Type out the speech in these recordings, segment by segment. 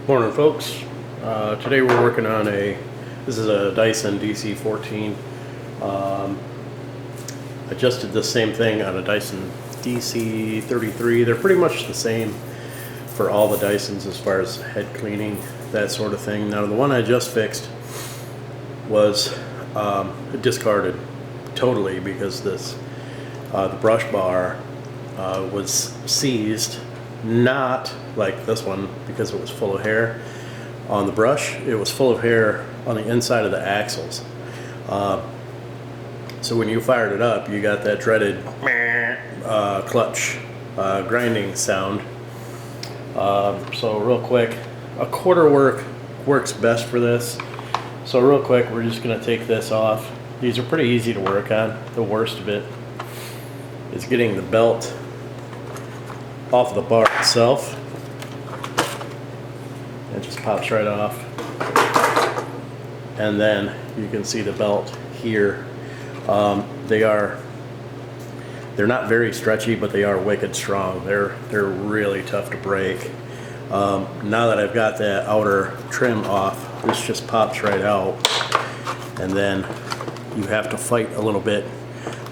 Morning, folks. Today we're working on this is a Dyson DC-14. I just did the same thing on a Dyson DC-33. They're pretty much the same for all the Dysons as far as head cleaning, that sort of thing. Now the one I just fixed was discarded totally because the brush bar was seized. Not like this one because it was full of hair on the brush. It was full of hair on the inside of the axles. So when you fired it up, you got that dreaded clutch grinding sound. So real quick, a quarter works best for this. So real quick, we're just going to take this off. These are pretty easy to work on. The worst of it is getting the belt off the bar itself. It just pops right off. And then you can see the belt here. They're not very stretchy, but they are wicked strong. They're really tough to break. Now that I've got that outer trim off, this just pops right out. And then you have to fight a little bit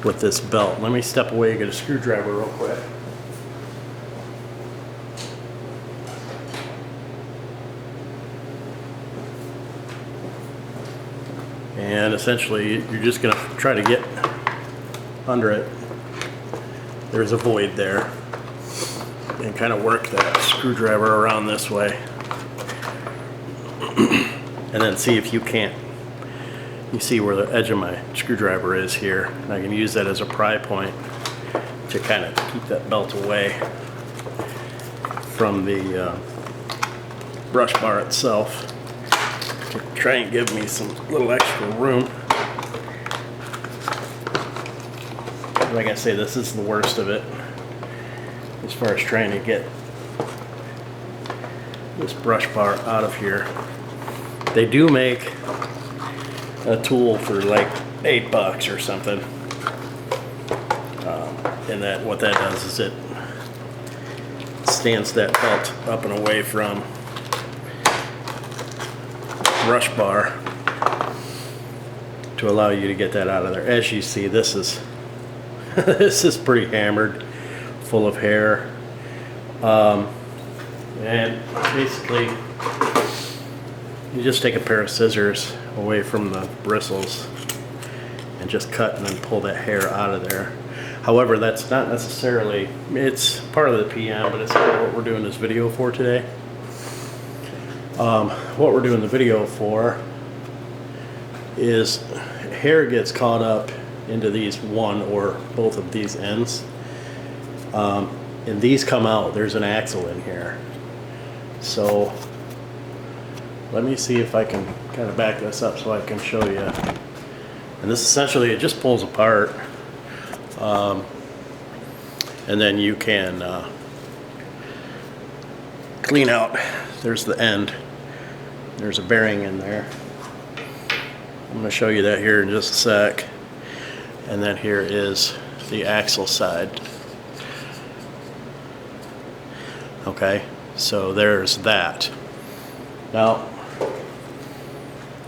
with this belt. Let me step away and get a screwdriver real quick. And essentially you're just going to try to get under it. There's a void there, and kind of work that screwdriver around this way and then see if you can't. You see where the edge of my screwdriver is here, and I can use that as a pry point to kind of keep that belt away from the brush bar itself, to try and give me some little extra room. Like I say, this is the worst of it as far as trying to get this brush bar out of here. They do make a tool for like $8 or something, and what that does is it stands that belt up and away from brush bar to allow you to get that out of there. As you see, this is this is pretty hammered, full of hair, and basically you just take a pair of scissors away from the bristles and just cut and then pull that hair out of there. However, that's not necessarily, it's part of the PM, but it's not what we're doing this video for today. What we're doing the video for is hair gets caught up into these one or both of these ends, and these come out. There's an axle in here. So let me see if I can kind of back this up so I can show you. And this essentially, it just pulls apart, and then you can clean out. There's the end. There's a bearing in there. I'm going to show you that here in just a sec. And then here is the axle side. Okay, so there's that. Now,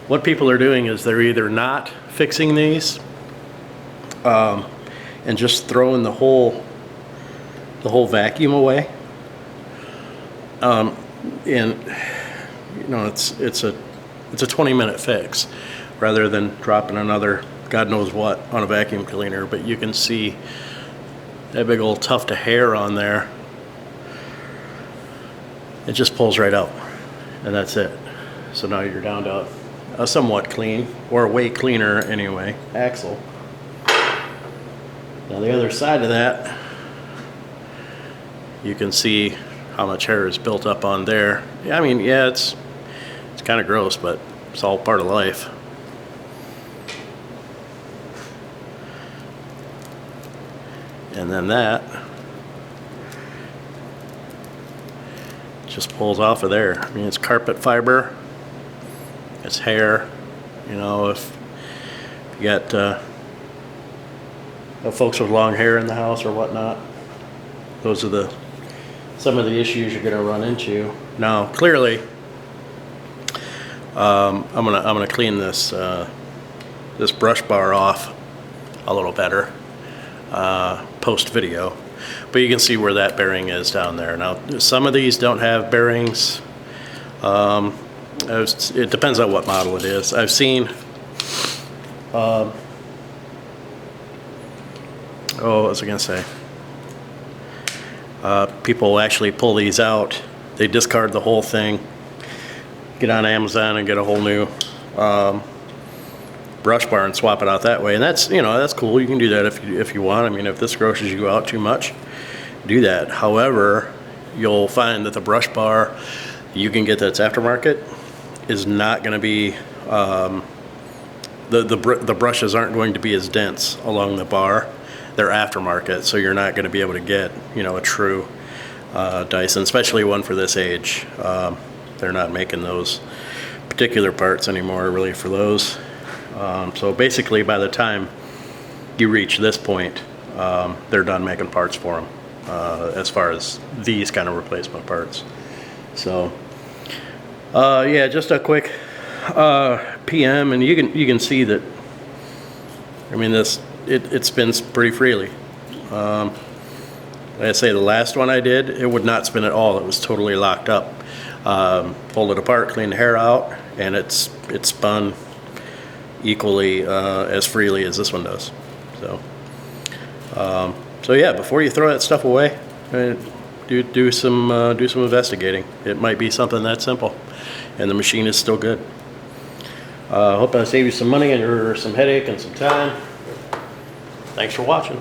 what people are doing is they're either not fixing these and just throwing the whole vacuum away. And you know, it's a 20-minute fix rather than dropping another God knows what on a vacuum cleaner. But you can see that big old tuft of hair on there. It just pulls right out, and that's it. So now you're down to a somewhat clean, or way cleaner anyway, axle. Now the other side of that, you can see how much hair is built up on there. I mean, yeah, it's kind of gross, but it's all part of life. And then that just pulls off of there. I mean, it's carpet fiber, it's hair. You know, if you got folks with long hair in the house or whatnot, those are some of the issues you're going to run into. Now, clearly, I'm gonna clean this this brush bar off a little better post video, but you can see where that bearing is down there. Now some of these don't have bearings. It depends on what model it is. I've seen oh, what was I gonna say? People actually pull these out. They discard the whole thing, get on Amazon and get a whole new brush bar and swap it out that way. And that's, you know, that's cool. You can do that if you want. I mean, if this grosses you out too much, do that. However, you'll find that the brush bar you can get that's aftermarket is not going to be the brushes aren't going to be as dense along the bar. They're aftermarket, so you're not going to be able to get, you know, a true Dyson, especially one for this age. They're not making those particular parts anymore, really, for those. So basically, by the time you reach this point, they're done making parts for them, as far as these kind of replacement parts. So, yeah, just a quick PM, and you can see that. I mean, it spins pretty freely. Like I say, the last one I did, it would not spin at all. It was totally locked up. Pulled it apart, cleaned the hair out, and it spun equally as freely as this one does. So, so yeah, before you throw that stuff away, do some investigating. It might be something that simple, and the machine is still good. Hope I saved you some money or some headache and some time. Thanks for watching.